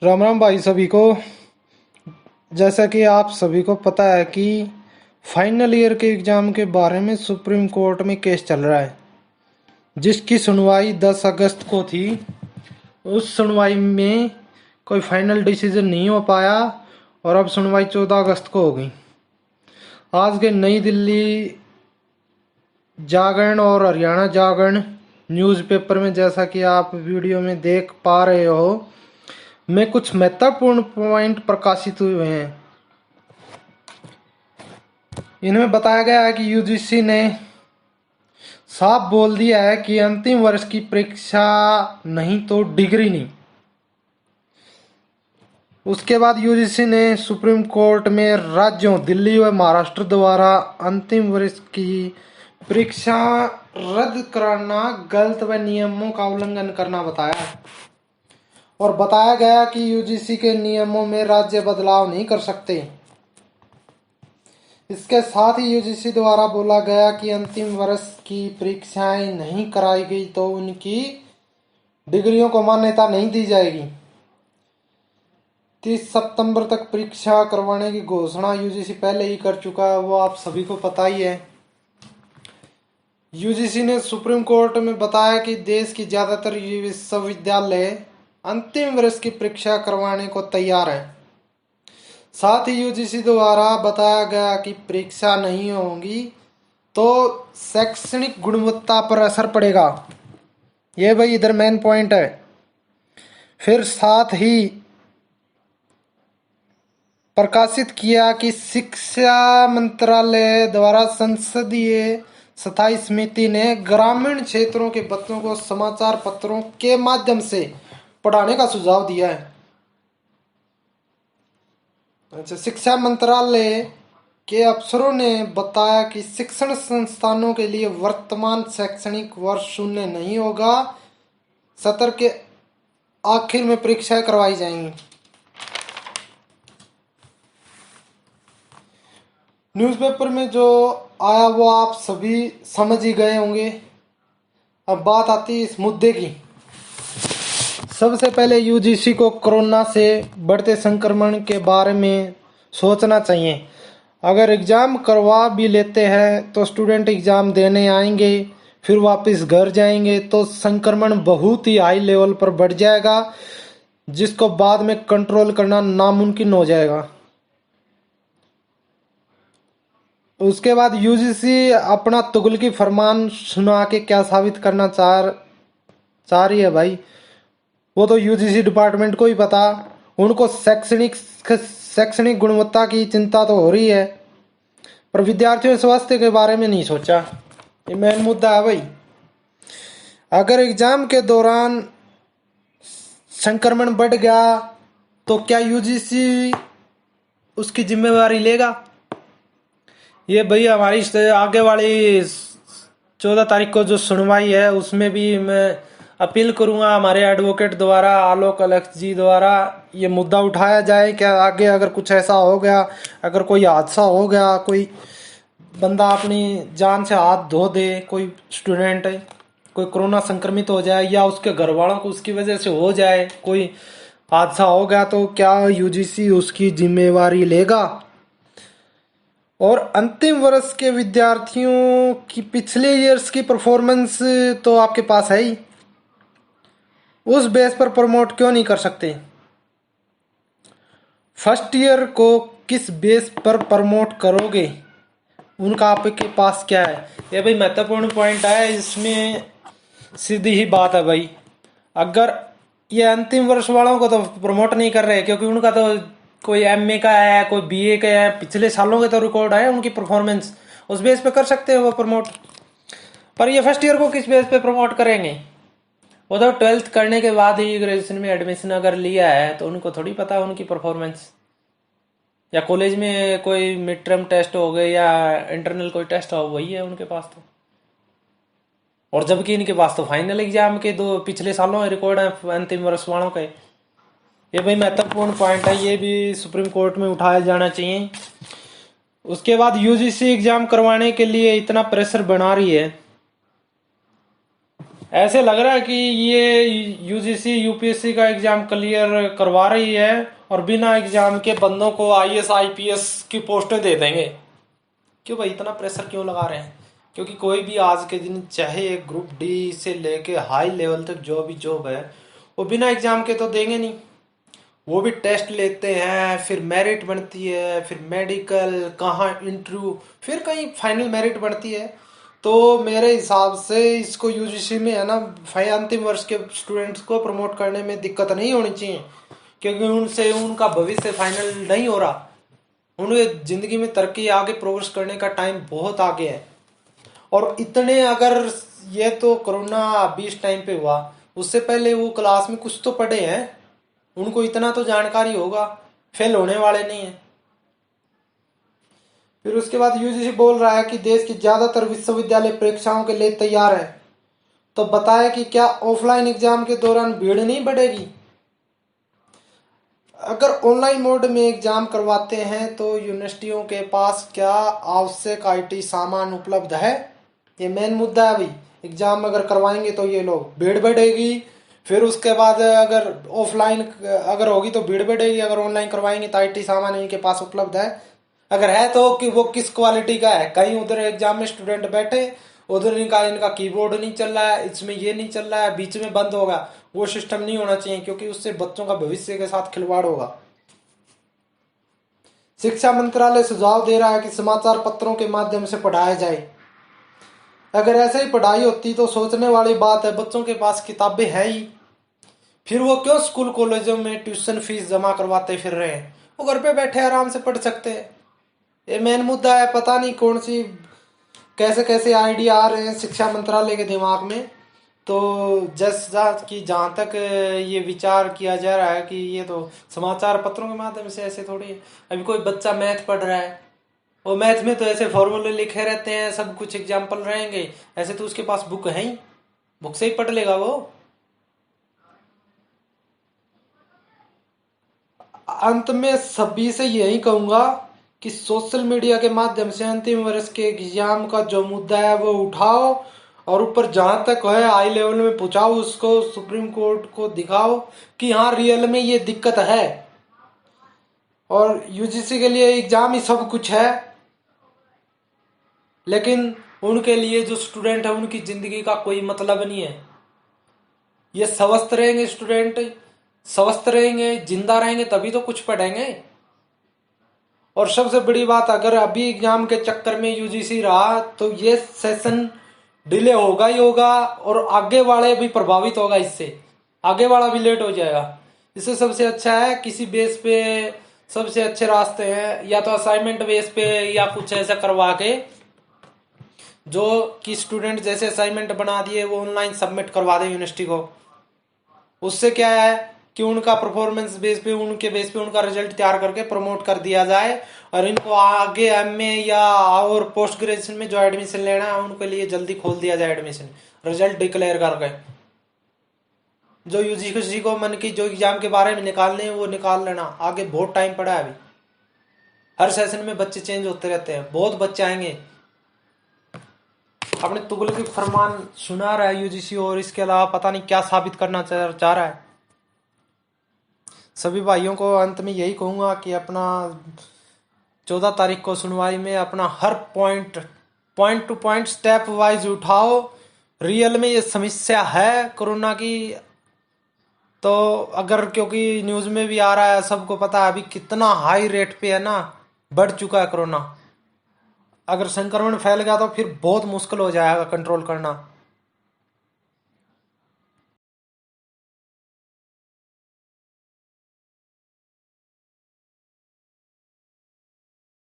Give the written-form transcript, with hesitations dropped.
राम राम भाई सभी को। जैसा कि आप सभी को पता है कि फाइनल ईयर के एग्जाम के बारे में सुप्रीम कोर्ट में केस चल रहा है, जिसकी सुनवाई 10 अगस्त को थी। उस सुनवाई में कोई फाइनल डिसीजन नहीं हो पाया और अब सुनवाई 14 अगस्त को होगी। आज के नई दिल्ली जागरण और हरियाणा जागरण न्यूज़पेपर में, जैसा कि आप वीडियो में देख पा रहे हो, में कुछ महत्वपूर्ण पॉइंट प्रकाशित हुए हैं। इनमें बताया गया है कि यूजीसी ने साफ बोल दिया है कि अंतिम वर्ष की परीक्षा नहीं तो डिग्री नहीं। उसके बाद यूजीसी ने सुप्रीम कोर्ट में राज्यों दिल्ली व महाराष्ट्र द्वारा अंतिम वर्ष की परीक्षा रद्द कराना गलत व नियमों का उल्लंघन करना बताया और बताया गया कि यूजीसी के नियमों में राज्य बदलाव नहीं कर सकते। इसके साथ ही यूजीसी द्वारा बोला गया कि अंतिम वर्ष की परीक्षाएं नहीं कराई गई तो उनकी डिग्रियों को मान्यता नहीं दी जाएगी। 30 सितंबर तक परीक्षा करवाने की घोषणा यूजीसी पहले ही कर चुका है, वो आप सभी को पता ही है। यूजीसी ने सुप्रीम कोर्ट में बताया कि देश की ज्यादातर विश्वविद्यालय अंतिम वर्ष की परीक्षा करवाने को तैयार है। साथ ही यूजीसी द्वारा बताया गया कि परीक्षा नहीं होगी तो शैक्षणिक गुणवत्ता पर असर पड़ेगा। ये भाई इधर मेन पॉइंट है। फिर साथ ही प्रकाशित किया कि शिक्षा मंत्रालय द्वारा संसदीय स्थायी समिति ने ग्रामीण क्षेत्रों के बच्चों को समाचार पत्रों के माध्यम से पढ़ाने का सुझाव दिया है। अच्छा, शिक्षा मंत्रालय के अफसरों ने बताया कि शिक्षण संस्थानों के लिए वर्तमान शैक्षणिक वर्ष शून्य नहीं होगा। सत्र के आखिर में परीक्षाएं करवाई जाएंगी। न्यूज़पेपर में जो आया वो आप सभी समझ ही गए होंगे। अब बात आती है इस मुद्दे की। सबसे पहले यूजीसी को कोरोना से बढ़ते संक्रमण के बारे में सोचना चाहिए। अगर एग्ज़ाम करवा भी लेते हैं तो स्टूडेंट एग्ज़ाम देने आएंगे, फिर वापस घर जाएंगे तो संक्रमण बहुत ही हाई लेवल पर बढ़ जाएगा, जिसको बाद में कंट्रोल करना नामुमकिन हो जाएगा। उसके बाद यूजीसी अपना तुगलकी फरमान सुना के क्या साबित करना चाह रही है भाई, वो तो यूजीसी डिपार्टमेंट को ही पता। उनको शैक्षणिक गुणवत्ता की चिंता तो हो रही है, पर विद्यार्थियों के स्वास्थ्य के बारे में नहीं सोचा। ये मेन मुद्दा है भाई। अगर एग्जाम के दौरान संक्रमण बढ़ गया तो क्या यूजीसी उसकी जिम्मेवारी लेगा? ये भाई हमारी आगे वाली 14 तारीख को जो सुनवाई है उसमें भी मैं अपील करूंगा हमारे एडवोकेट द्वारा, आलोक अलख जी द्वारा, ये मुद्दा उठाया जाए। क्या आगे अगर कुछ ऐसा हो गया, अगर कोई हादसा हो गया, कोई बंदा अपनी जान से हाथ धो दे, कोई स्टूडेंट कोई कोरोना संक्रमित हो जाए या उसके घर वालों को उसकी वजह से हो जाए, कोई हादसा हो गया, तो क्या यूजीसी उसकी जिम्मेवारी लेगा? और अंतिम वर्ष के विद्यार्थियों की पिछले ईयर्स की परफॉर्मेंस तो आपके पास है ही, उस बेस पर प्रमोट क्यों नहीं कर सकते? फर्स्ट ईयर को किस बेस पर प्रमोट करोगे, उनका आपके पास क्या है? ये भाई महत्वपूर्ण पॉइंट है। इसमें सीधी ही बात है भाई, अगर ये अंतिम वर्ष वालों को तो प्रमोट नहीं कर रहे क्योंकि उनका तो कोई एमए का है, कोई बीए का है, पिछले सालों के तो रिकॉर्ड है उनकी परफॉर्मेंस, उस बेस पे कर सकते हैं वो प्रमोट। पर ये फर्स्ट ईयर को किस बेस पे प्रमोट करेंगे? वो तो 12th करने के बाद ही ग्रेजुएशन में एडमिशन अगर लिया है तो उनको थोड़ी पता है उनकी परफॉर्मेंस, या कॉलेज में कोई मिड टर्म टेस्ट हो गए या इंटरनल कोई टेस्ट हो, वही है उनके पास तो। और जबकि इनके पास तो फाइनल एग्जाम के दो पिछले सालों में रिकॉर्ड है अंतिम वर्ष वालों के। ये भाई महत्वपूर्ण पॉइंट है, ये भी सुप्रीम कोर्ट में उठाया जाना चाहिए। उसके बाद यूजीसी एग्जाम करवाने के लिए इतना प्रेशर बना रही है, ऐसे लग रहा है कि ये यूजीसी यूपीएससी का एग्जाम क्लियर करवा रही है और बिना एग्जाम के बंदों को आईएएस आईपीएस की पोस्टें दे देंगे। क्यों भाई इतना प्रेशर क्यों लगा रहे हैं? क्योंकि कोई भी आज के दिन चाहे ग्रुप डी से लेके हाई लेवल तक जो भी जॉब है वो बिना एग्जाम के तो देंगे नहीं। वो भी टेस्ट लेते हैं, फिर मेरिट बनती है, फिर मेडिकल, कहाँ इंटरव्यू, फिर कहीं फाइनल मेरिट बनती है। तो मेरे हिसाब से इसको यूजीसी में है ना अंतिम वर्ष के स्टूडेंट्स को प्रमोट करने में दिक्कत नहीं होनी चाहिए, क्योंकि उनसे उनका भविष्य फाइनल नहीं हो रहा। उन्हें जिंदगी में तरक्की आगे प्रोग्रेस करने का टाइम बहुत आगे है। और इतने अगर ये तो कोरोना 20 टाइम पे हुआ, उससे पहले वो क्लास में कुछ तो पढ़े हैं, उनको इतना तो जानकारी होगा, फेल होने वाले नहीं है। फिर उसके बाद यूजीसी बोल रहा है कि देश की ज्यादातर विश्वविद्यालय परीक्षाओं के लिए तैयार है। तो बताए कि क्या ऑफलाइन एग्जाम के दौरान भीड़ नहीं बढ़ेगी? अगर ऑनलाइन मोड में एग्जाम करवाते हैं तो यूनिवर्सिटियों के पास क्या आवश्यक आईटी सामान उपलब्ध है? ये मेन मुद्दा है भाई। एग्जाम अगर करवाएंगे तो ये लोग, भीड़ बढ़ेगी। फिर उसके बाद अगर ऑफलाइन अगर होगी तो भीड़ बढ़ेगी, अगर ऑनलाइन करवाएंगे तो आईटी सामान इनके पास उपलब्ध है? अगर है तो कि वो किस क्वालिटी का है? कहीं उधर एग्जाम में स्टूडेंट बैठे, उधर इनका कीबोर्ड नहीं चल रहा है, इसमें ये नहीं चल रहा है, बीच में बंद होगा, वो सिस्टम नहीं होना चाहिए, क्योंकि उससे बच्चों का भविष्य के साथ खिलवाड़ होगा। शिक्षा मंत्रालय सुझाव दे रहा है कि समाचार पत्रों के माध्यम से पढ़ाया जाए। अगर ऐसे ही पढ़ाई होती तो सोचने वाली बात है, बच्चों के पास किताबें हैं ही, फिर वो क्यों स्कूल कॉलेजों में ट्यूशन फीस जमा करवाते फिर रहे हैं? वो घर पे बैठे आराम से पढ़ सकते हैं। ये मेन मुद्दा है। पता नहीं कौन सी कैसे कैसे आइडिया आ रहे हैं शिक्षा मंत्रालय के दिमाग में। तो जैसा कि जहाँ तक ये विचार किया जा रहा है कि ये तो समाचार पत्रों के माध्यम से, ऐसे थोड़ी है। अभी कोई बच्चा मैथ पढ़ रहा है, वो मैथ में तो ऐसे फॉर्मूले लिखे रहते हैं, सब कुछ एग्जाम्पल रहेंगे, ऐसे तो उसके पास बुक है ही, बुक से ही पढ़ लेगा वो। अंत में सभी से यही कहूंगा कि सोशल मीडिया के माध्यम से अंतिम वर्ष के एग्जाम का जो मुद्दा है वो उठाओ, और ऊपर जहां तक है हाई लेवल में पहुंचाओ, उसको सुप्रीम कोर्ट को दिखाओ कि हाँ रियल में ये दिक्कत है। और यूजीसी के लिए एग्जाम ही सब कुछ है, लेकिन उनके लिए जो स्टूडेंट है उनकी जिंदगी का कोई मतलब नहीं है। ये स्वस्थ रहेंगे स्टूडेंट, स्वस्थ रहेंगे, जिंदा रहेंगे तभी तो कुछ पढ़ेंगे। और सबसे बड़ी बात, अगर अभी एग्जाम के चक्कर में यूजीसी रहा तो ये सेशन डिले होगा ही होगा, और आगे वाले भी प्रभावित होगा इससे, आगे वाला भी लेट हो जाएगा। इससे सबसे अच्छा है किसी बेस पे, सबसे अच्छे रास्ते हैं या तो असाइनमेंट बेस पे या कुछ ऐसा करवा के, जो कि स्टूडेंट जैसे असाइनमेंट बना दिए वो ऑनलाइन सबमिट करवा दे यूनिवर्सिटी को। उससे क्या है कि उनका परफॉर्मेंस बेस पे, उनके बेस पे उनका रिजल्ट तैयार करके प्रमोट कर दिया जाए, और इनको आगे एमए या और पोस्ट ग्रेजुएशन में जो एडमिशन लेना है उनके लिए जल्दी खोल दिया जाए एडमिशन, रिजल्ट डिक्लेयर करके। जो यूजीसी को मन की जो एग्जाम के बारे में निकालने हैं वो निकाल लेना, आगे बहुत टाइम पड़ा है अभी। हर सेशन में बच्चे चेंज होते रहते हैं, बहुत बच्चे आएंगे। अपने तुगलकी फरमान सुना रहा है यूजीसी, और इसके अलावा पता नहीं क्या साबित करना चाह रहा है। सभी भाइयों को अंत में यही कहूंगा कि अपना 14 तारीख को सुनवाई में अपना हर point to point step wise उठाओ। रियल में ये समस्या है कोरोना की, तो अगर, क्योंकि न्यूज में भी आ रहा है, सबको पता है अभी कितना हाई रेट पे है ना, बढ़ चुका है कोरोना। अगर संक्रमण फैल गया तो फिर बहुत मुश्किल हो जाएगा कंट्रोल करना।